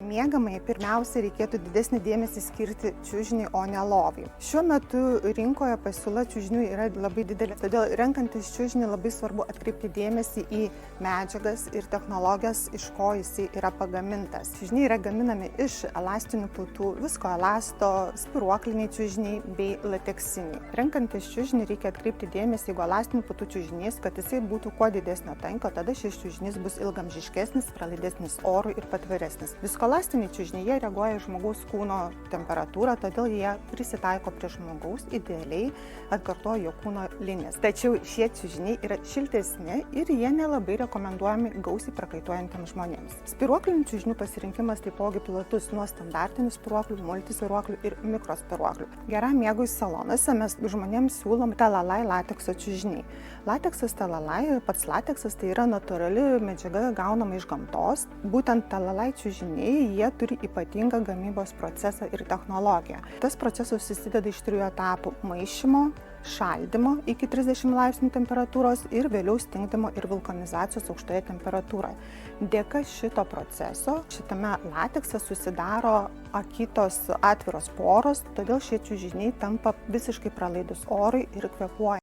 Miegamai pirmiausia reikėtų didesnį dėmesį skirti čiužiniui, o ne lovai. Šiuo metu rinkoje pasiūla čiužinių yra labai didelė, todėl renkantis čiužinį labai svarbu atkreipti dėmesį į medžiagas ir technologijas, iš ko jisai yra pagamintas. Čiužiniai yra gaminami iš elastinių putų, viskoelasto, spiruokliniai čiužiniai bei lateksiniai. Renkantis čiužinį reikia atkreipti dėmesį, jeigu elastinių putų čiužinys, kad jisai būtų kuo didesnio tankio, tada šis čiužinys bus ilgamžiškesnis, pralaidesnis orui ir patvaresnis. Viskolastiniai čiužiniai reaguoja į žmogaus kūno temperatūrą, todėl jie prisitaiko prie žmogaus, idealiai atkartoja jo kūno linijas. Tačiau šie čiužiniai yra šiltesni ir jie nelabai rekomenduojami gausiai prakaituojantiems žmonėms. Spiruoklinių čiužinių pasirinkimas taipogi platus nuo standartinių spiruoklių, multispiruoklių ir mikrospiruoklių. Geram miegui salonuose mes žmonėms siūlom talalai latekso čiužiniai. Lateksas talalai, pats lateksas tai yra natūrali medžiaga gaunama iš gamtos. Būtent talalai čiužiniai jie turi ypatingą gamybos procesą ir technologiją. Tas procesas susideda iš 3 etapų – maišymo, šaldymo iki 30 laipsnių temperatūros ir vėliau stingdymo ir vulkanizacijos aukštoje temperatūroje. Dėka šito proceso šitame latekse susidaro akytos atviros poros, todėl šie čiužiniai tampa visiškai pralaidūs orui ir kvėpuoja.